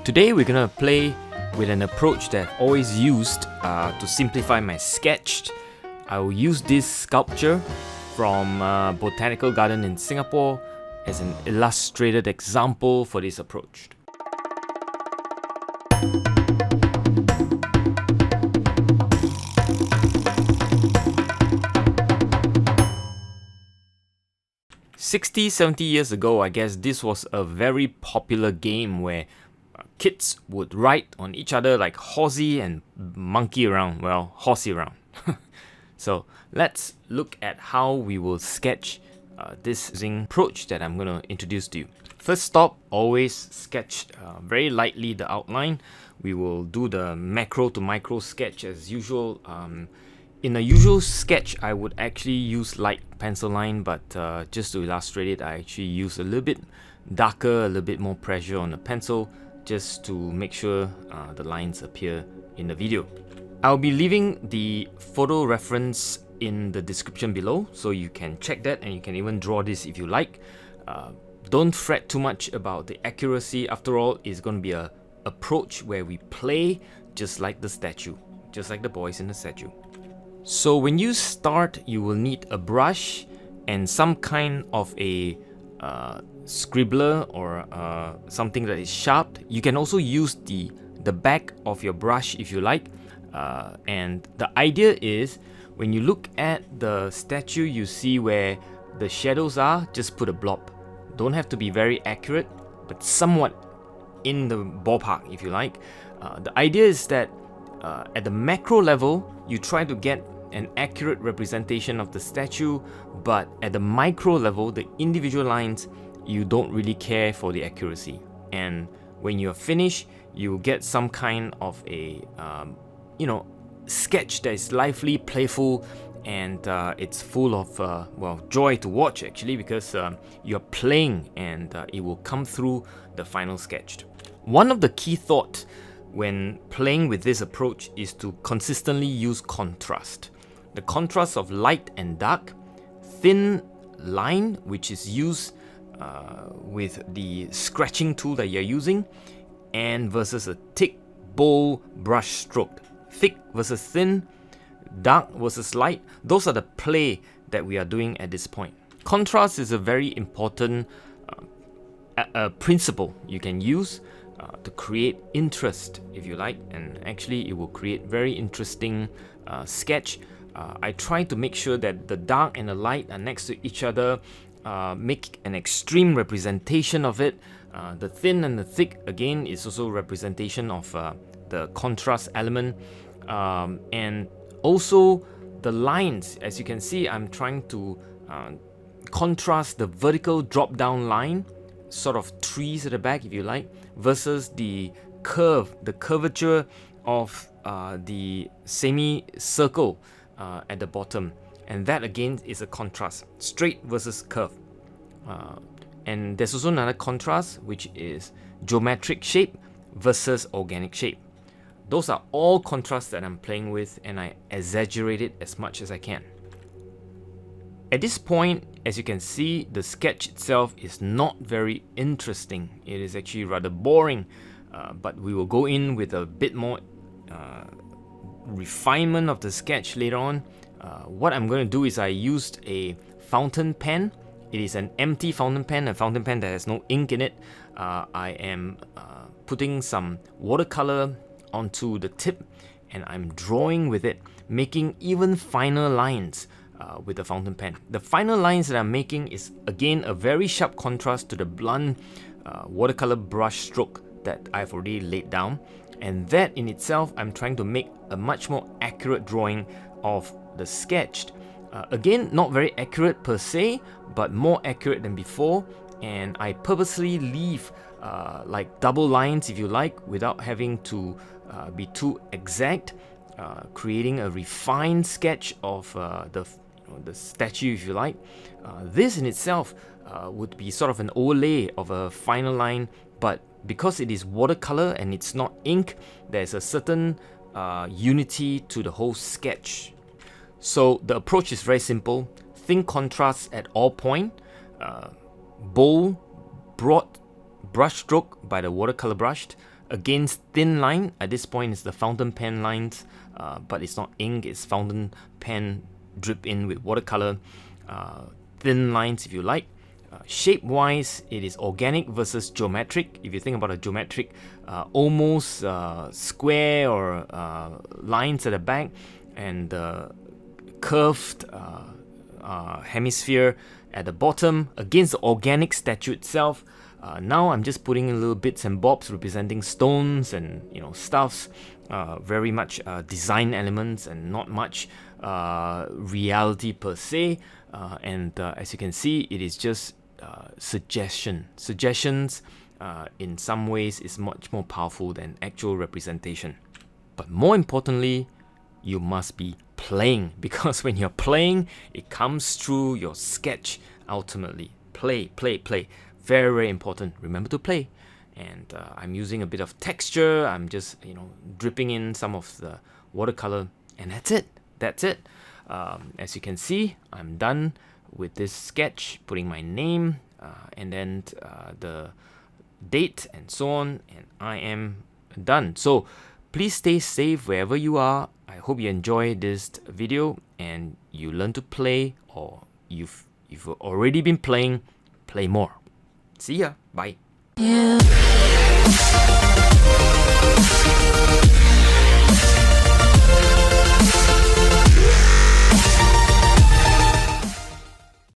Today we're gonna play with an approach that I've always used to simplify my sketch. I will use this sculpture from Botanical Garden in Singapore as an illustrated example for this approach. $60-70 years ago, I guess this was a very popular game where kids would ride on each other like horsey and monkey around, well, horsey around. So let's look at how we will sketch this approach that I'm going to introduce to you. First stop, always sketch very lightly the outline. We will do the macro to micro sketch as usual. In a usual sketch, I would actually use light pencil line, but just to illustrate it, I actually use a little bit darker, a little bit more pressure on the pencil, just to make sure the lines appear in the video. I'll be leaving the photo reference in the description below, so you can check that and you can even draw this if you like. Don't fret too much about the accuracy. After all, it's going to be an approach where we play just like the statue, just like the boys in the statue. So when you start, you will need a brush and some kind of a scribbler or something that is sharp. You can also use the back of your brush if you like. And the idea is, when you look at the statue, you see where the shadows are, just put a blob. Don't have to be very accurate, but somewhat in the ballpark if you like. The idea is that at the macro level, you try to get an accurate representation of the statue, but at the micro level, the individual lines, you don't really care for the accuracy. And when you're finished, you get some kind of a sketch that is lively, playful, and it's full of joy to watch actually, because you're playing and it will come through the final sketch. One of the key thoughts when playing with this approach is to consistently use contrast. The contrast of light and dark, thin line, which is used with the scratching tool that you're using, and versus a thick, bold brush stroke. Thick versus thin, dark versus light. Those are the play that we are doing at this point. Contrast is a very important principle you can use to create interest, if you like, and actually it will create very interesting sketch. I try to make sure that the dark and the light are next to each other, make an extreme representation of it. The thin and the thick, again, is also representation of the contrast element. And also the lines, as you can see, I'm trying to contrast the vertical drop down line, sort of trees at the back if you like, versus the curvature of the semicircle at the bottom. And that again is a contrast, straight versus curve. And there's also another contrast, which is geometric shape versus organic shape. Those are all contrasts that I'm playing with, and I exaggerate it as much as I can. At this point, as you can see, the sketch itself is not very interesting. It is actually rather boring, but we will go in with a bit more refinement of the sketch later on. What I'm going to do is I used a fountain pen. It is an empty fountain pen, a fountain pen that has no ink in it. I am putting some watercolor onto the tip, and I'm drawing with it, making even finer lines with the fountain pen. The finer lines that I'm making is again a very sharp contrast to the blunt watercolor brush stroke that I've already laid down, and that in itself, I'm trying to make a much more accurate drawing of the sketch. Again, not very accurate per se, but more accurate than before, and I purposely leave like double lines if you like, without having to be too exact, creating a refined sketch of the statue if you like. This in itself would be sort of an overlay of a finer line, but because it is watercolor and it's not ink, there's a certain unity to the whole sketch. So the approach is very simple: thin contrast at all point, bold, broad brush stroke by the watercolor brush, against thin line. At this point, it's the fountain pen lines, but it's not ink, it's fountain pen drip in with watercolor. Thin lines, if you like. Shape-wise, it is organic versus geometric. If you think about a geometric, almost square or lines at the back, and curved hemisphere at the bottom against the organic statue itself. Now I'm just putting in little bits and bobs representing stones and stuffs, very much design elements and not much reality per se. And as you can see, it is just suggestions. In some ways is much more powerful than actual representation. But more importantly, you must be playing, because when you're playing, it comes through your sketch ultimately. Play. Very, very important. Remember to play. And I'm using a bit of texture. I'm just dripping in some of the watercolor, and that's it. As you can see, I'm done with this sketch, putting my name and then the date and so on, and I am done. So please stay safe wherever you are. I hope you enjoy this video and you learn to play, or you've already been playing, play more. See ya. Bye. Yeah.